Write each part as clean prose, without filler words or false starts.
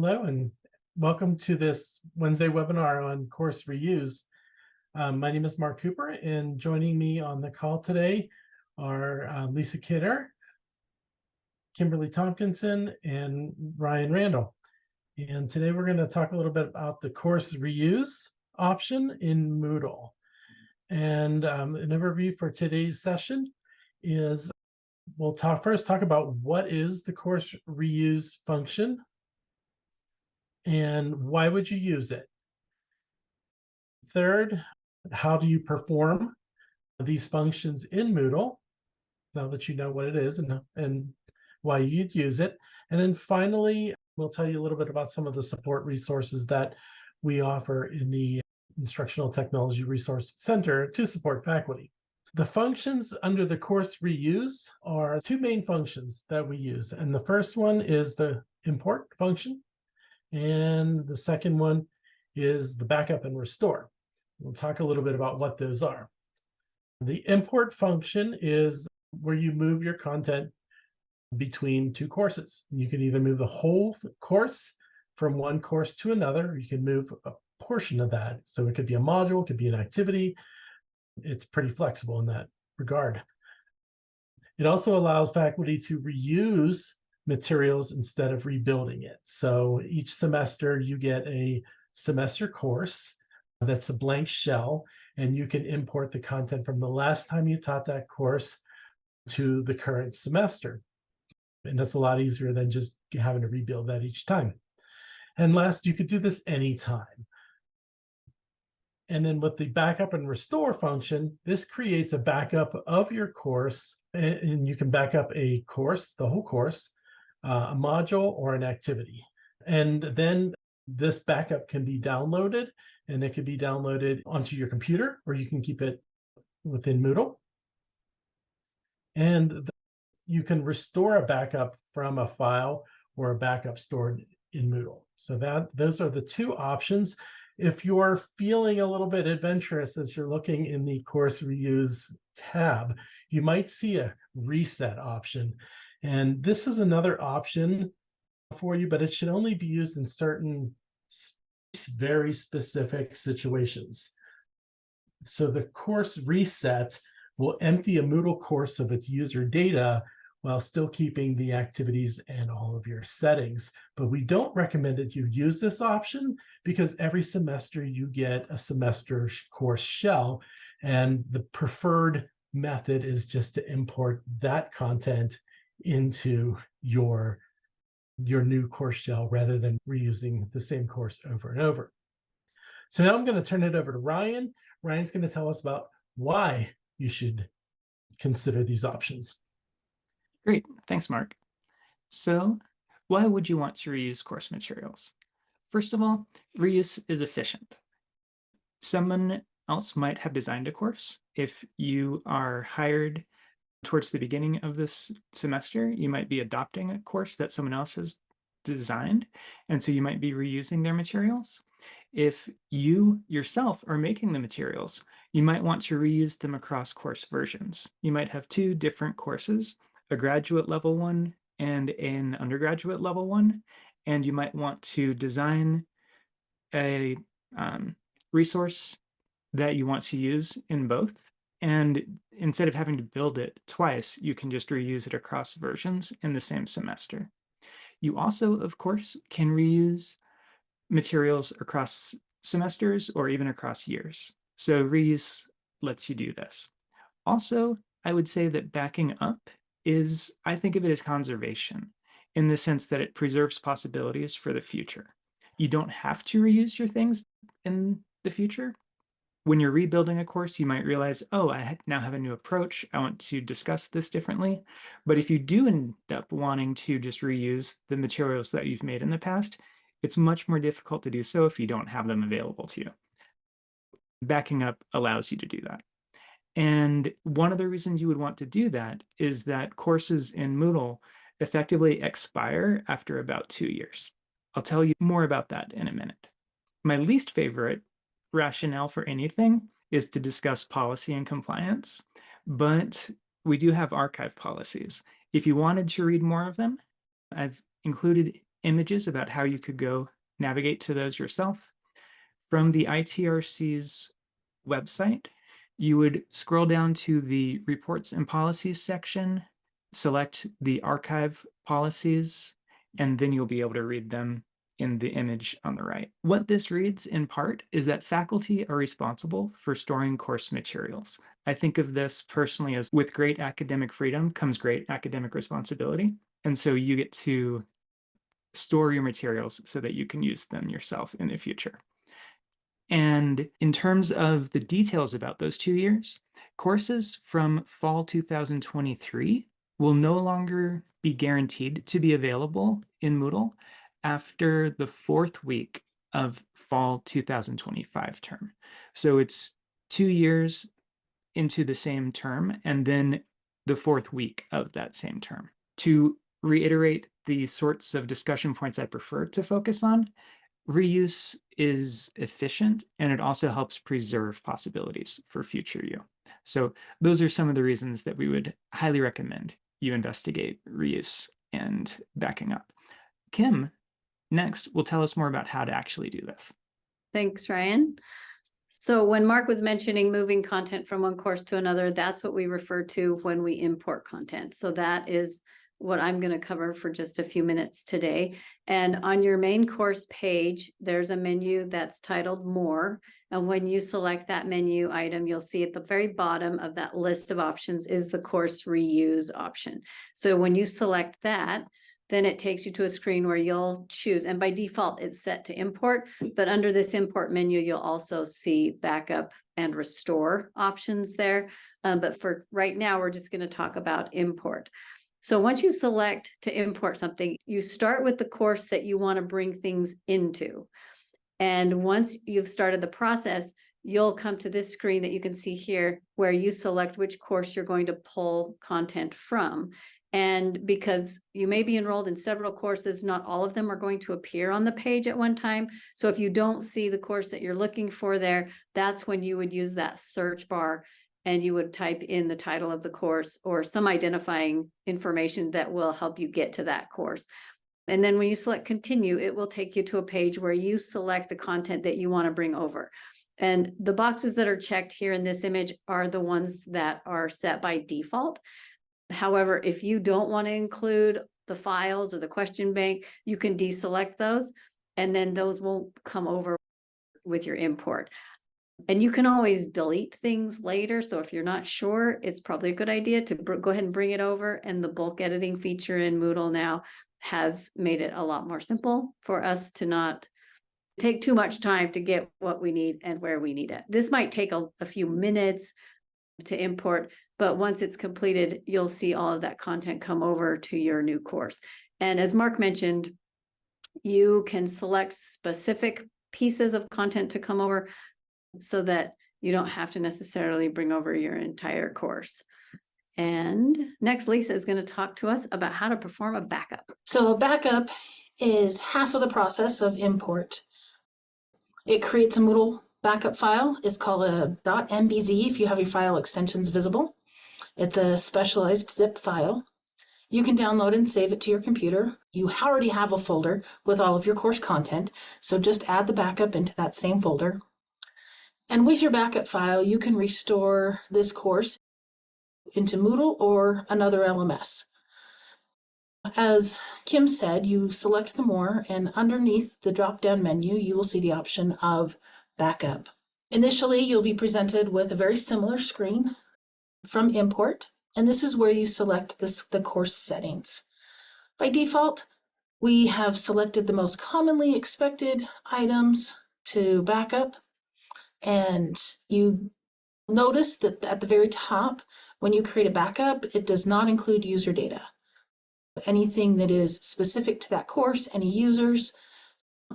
Hello and welcome to this Wednesday webinar on course reuse. My name is Mark Cooper, and joining me on the call today are Lisa Kidder, Kimberly Tompkinson, and Ryan Randall. And today we're going to talk a little bit about the course reuse option in Moodle. And an overview for today's session is we'll first talk about what is the course reuse function and why would you use it. Third, how do you perform these functions in Moodle, now that you know what it is and why you'd use it. And then finally, we'll tell you a little bit about some of the support resources that we offer in the Instructional Technology Resource Center to support faculty. The functions under the course reuse are two main functions that we use. And the first one is the import function. And the second one is the backup and restore. We'll talk a little bit about what those are. The import function is where you move your content between two courses. You can either move the whole course from one course to another, or you can move a portion of that. So it could be a module, it could be an activity. It's pretty flexible in that regard. It also allows faculty to reuse materials instead of rebuilding it. So each semester you get a semester course that's a blank shell, and you can import the content from the last time you taught that course to the current semester. And that's a lot easier than just having to rebuild that each time. And last, you could do this anytime. And then with the backup and restore function, this creates a backup of your course, and you can back up a course, the whole course, a module, or an activity. And then this backup can be downloaded, and it can be downloaded onto your computer, or you can keep it within Moodle. And you can restore a backup from a file or a backup stored in Moodle. So those are the two options. If you're feeling a little bit adventurous as you're looking in the course reuse tab, you might see a reset option. And this is another option for you, but it should only be used in certain very specific situations. So the course reset will empty a Moodle course of its user data while still keeping the activities and all of your settings. But we don't recommend that you use this option because every semester you get a semester course shell, and the preferred method is just to import that content into your new course shell rather than reusing the same course over and over. So now I'm going to turn it over to Ryan. Ryan's going to tell us about why you should consider these options. Great, thanks, Mark. So why would you want to reuse course materials? First of all, reuse is efficient. Someone else might have designed a course. If you are hired towards the beginning of this semester, you might be adopting a course that someone else has designed, and so you might be reusing their materials. If you yourself are making the materials, you might want to reuse them across course versions. You might have two different courses, a graduate level one and an undergraduate level one, and you might want to design a resource that you want to use in both. And instead of having to build it twice, you can just reuse it across versions in the same semester. You also, of course, can reuse materials across semesters or even across years. So reuse lets you do this. Also, I would say that backing up I think of it as conservation, in the sense that it preserves possibilities for the future. You don't have to reuse your things in the future. When you're rebuilding a course, you might realize, oh, I now have a new approach. I want to discuss this differently. But if you do end up wanting to just reuse the materials that you've made in the past, it's much more difficult to do so if you don't have them available to you. Backing up allows you to do that. And one of the reasons you would want to do that is that courses in Moodle effectively expire after about 2 years. I'll tell you more about that in a minute. My least favorite rationale for anything is to discuss policy and compliance, but we do have archive policies. If you wanted to read more of them, I've included images about how you could go navigate to those yourself. From the ITRC's website, you would scroll down to the reports and policies section, select the archive policies, and then you'll be able to read them in the image on the right. What this reads in part is that faculty are responsible for storing course materials. I think of this personally as with great academic freedom comes great academic responsibility. And so you get to store your materials so that you can use them yourself in the future. And in terms of the details about those 2 years, courses from fall 2023 will no longer be guaranteed to be available in Moodle after the 4th week of fall 2025 term. So it's 2 years into the same term and then the 4th week of that same term. To reiterate the sorts of discussion points I prefer to focus on, reuse is efficient and it also helps preserve possibilities for future you. So those are some of the reasons that we would highly recommend you investigate reuse and backing up. Kim, next, will tell us more about how to actually do this. Thanks, Ryan. So when Mark was mentioning moving content from one course to another, that's what we refer to when we import content. So that is what I'm going to cover for just a few minutes today. And on your main course page, there's a menu that's titled More. And when you select that menu item, you'll see at the very bottom of that list of options is the course reuse option. So when you select that, then it takes you to a screen where you'll choose, and by default it's set to import, but under this import menu, you'll also see backup and restore options there. But for right now, we're just going to talk about import. So once you select to import something, you start with the course that you want to bring things into. And once you've started the process, you'll come to this screen that you can see here where you select which course you're going to pull content from. And because you may be enrolled in several courses, not all of them are going to appear on the page at one time. So if you don't see the course that you're looking for there, that's when you would use that search bar and you would type in the title of the course or some identifying information that will help you get to that course. And then when you select continue, it will take you to a page where you select the content that you want to bring over. And the boxes that are checked here in this image are the ones that are set by default. However, if you don't want to include the files or the question bank, you can deselect those, and then those won't come over with your import. And you can always delete things later. So if you're not sure, it's probably a good idea to go ahead and bring it over. And the bulk editing feature in Moodle now has made it a lot more simple for us to not take too much time to get what we need and where we need it. This might take a few minutes to import, but once it's completed, you'll see all of that content come over to your new course. And as Mark mentioned, you can select specific pieces of content to come over so that you don't have to necessarily bring over your entire course. And next, Lisa is going to talk to us about how to perform a backup. So a backup is half of the process of import. It creates a Moodle backup file. It's called a .mbz if you have your file extensions visible. It's a specialized zip file. You can download and save it to your computer. You already have a folder with all of your course content, so just add the backup into that same folder. And with your backup file, you can restore this course into Moodle or another LMS. As Kim said, you select the More, and underneath the drop-down menu, you will see the option of backup. Initially, you'll be presented with a very similar screen from Import, and this is where you select the course settings. By default, we have selected the most commonly expected items to backup, and you notice that at the very top, when you create a backup, it does not include user data. Anything that is specific to that course, any users,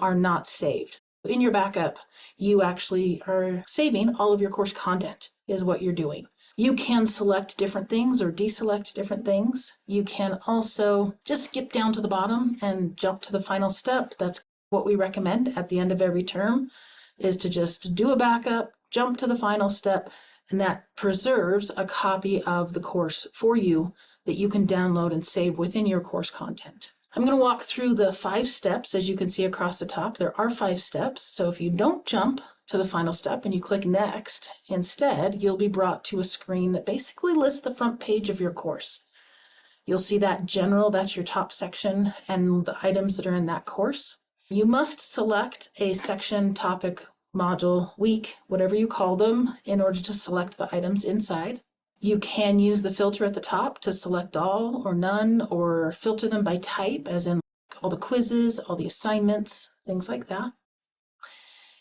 are not saved. In your backup, you actually are saving all of your course content, is what you're doing. You can select different things or deselect different things. You can also just skip down to the bottom and jump to the final step. That's what we recommend at the end of every term, is to just do a backup, jump to the final step, and that preserves a copy of the course for you that you can download and save within your course content. I'm going to walk through the 5 steps. As you can see across the top, there are 5 steps. So if you don't jump to the final step and you click next, instead, you'll be brought to a screen that basically lists the front page of your course. You'll see that general, that's your top section, and the items that are in that course. You must select a section, topic, module, week, whatever you call them, in order to select the items inside. You can use the filter at the top to select all or none, or filter them by type, as in all the quizzes, all the assignments, things like that.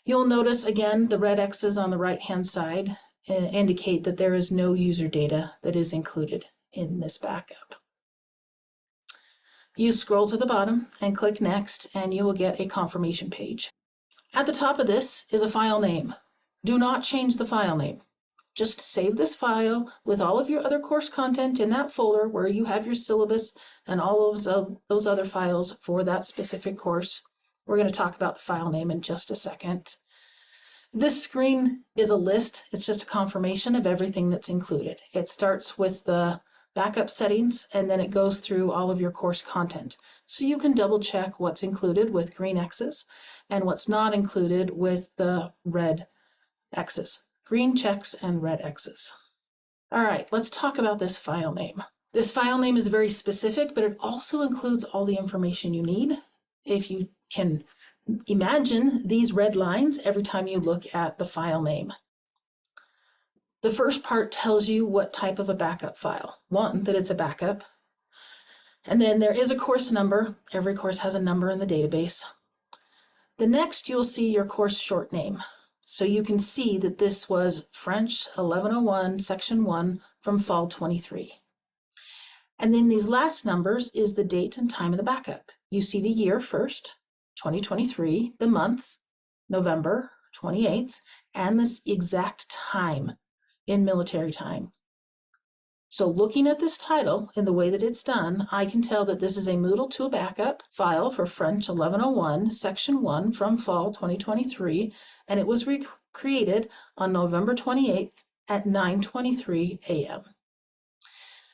You'll notice again the red X's on the right-hand side indicate that there is no user data that is included in this backup. You scroll to the bottom and click Next, and you will get a confirmation page. At the top of this is a file name. Do not change the file name. Just save this file with all of your other course content in that folder where you have your syllabus and all of those other files for that specific course. We're going to talk about the file name in just a second. This screen is a list. It's just a confirmation of everything that's included. It starts with the backup settings, and then it goes through all of your course content. So you can double check what's included with green X's and what's not included with the red X's. Green checks and red X's. All right, let's talk about this file name. This file name is very specific, but it also includes all the information you need. If you can imagine these red lines every time you look at the file name. The first part tells you what type of a backup file. One, that it's a backup. And then there is a course number. Every course has a number in the database. The next, you'll see your course short name. So you can see that this was French 1101, Section 1 from Fall 23. And then these last numbers is the date and time of the backup. You see the year first, 2023, the month, November 28th, and this exact time in military time. So looking at this title in the way that it's done, I can tell that this is a Moodle to a backup file for French 1101, Section 1 from Fall 2023, and it was created on November 28th at 9:23 a.m.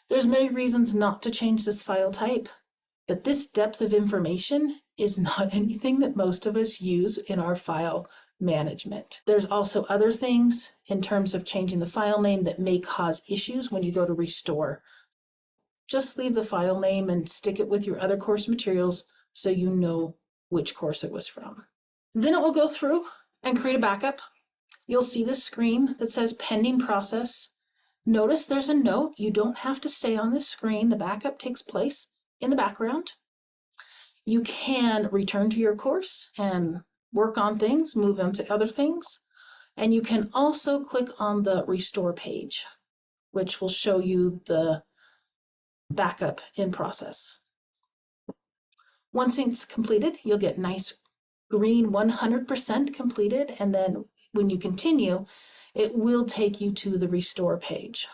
There's many reasons not to change this file type, but this depth of information is not anything that most of us use in our file management. There's also other things in terms of changing the file name that may cause issues when you go to restore. Just leave the file name and stick it with your other course materials so you know which course it was from. Then it will go through and create a backup. You'll see this screen that says pending process. Notice there's a note. You don't have to stay on this screen. The backup takes place in the background. You can return to your course and work on things, move on to other things. And you can also click on the restore page, which will show you the backup in process. Once it's completed, you'll get nice green 100% completed. And then when you continue, it will take you to the restore page.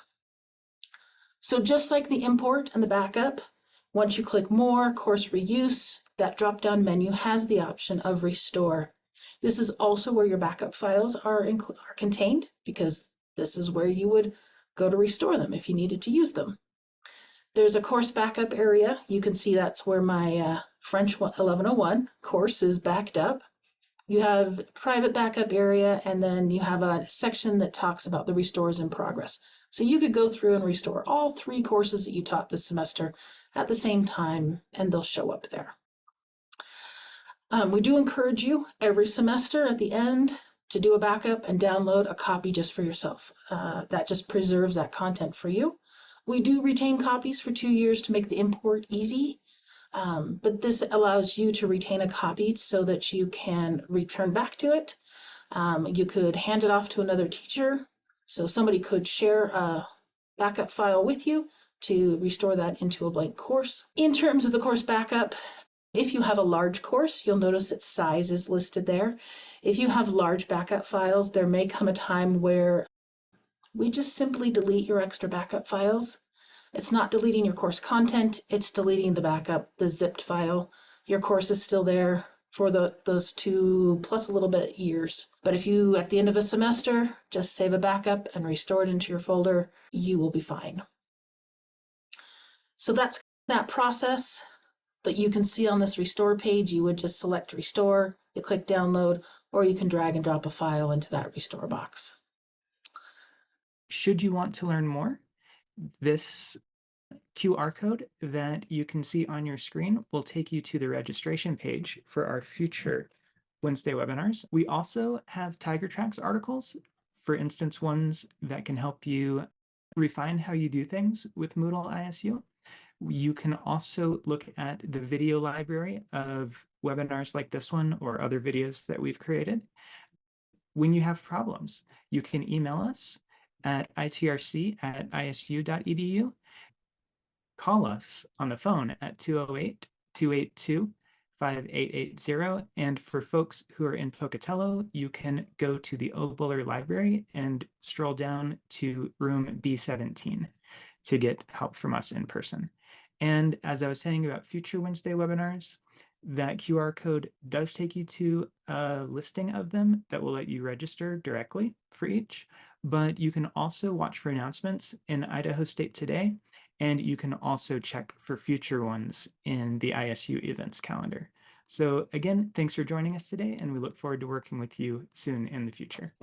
So just like the import and the backup, once you click more, course reuse, that drop-down menu has the option of restore. This is also where your backup files are contained, because this is where you would go to restore them if you needed to use them. There's a course backup area. You can see that's where my French 1101 course is backed up. You have a private backup area, and then you have a section that talks about the restores in progress. So you could go through and restore all 3 courses that you taught this semester at the same time, and they'll show up there. We do encourage you every semester at the end to do a backup and download a copy just for yourself. That just preserves that content for you. We do retain copies for 2 years to make the import easy, but this allows you to retain a copy so that you can return back to it. You could hand it off to another teacher, so somebody could share a backup file with you to restore that into a blank course. In terms of the course backup, if you have a large course, you'll notice its size is listed there. If you have large backup files, there may come a time where we just simply delete your extra backup files. It's not deleting your course content, it's deleting the backup, the zipped file. Your course is still there for those 2 plus a little bit years. But if you, at the end of a semester, just save a backup and restore it into your folder, you will be fine. So that's that process. that you can see on this restore page, you would just select restore, you click download, or you can drag and drop a file into that restore box. Should you want to learn more, this QR code that you can see on your screen will take you to the registration page for our future Wednesday webinars. We also have Tiger Tracks articles, for instance, ones that can help you refine how you do things with Moodle ISU. You can also look at the video library of webinars like this one or other videos that we've created. When you have problems, you can email us at itrc@isu.edu. Call us on the phone at 208-282-5880. And for folks who are in Pocatello, you can go to the O. Buller Library and stroll down to room B17 to get help from us in person. And as I was saying about future Wednesday webinars, that QR code does take you to a listing of them that will let you register directly for each. But you can also watch for announcements in Idaho State Today, and you can also check for future ones in the ISU events calendar. So again, thanks for joining us today, and we look forward to working with you soon in the future.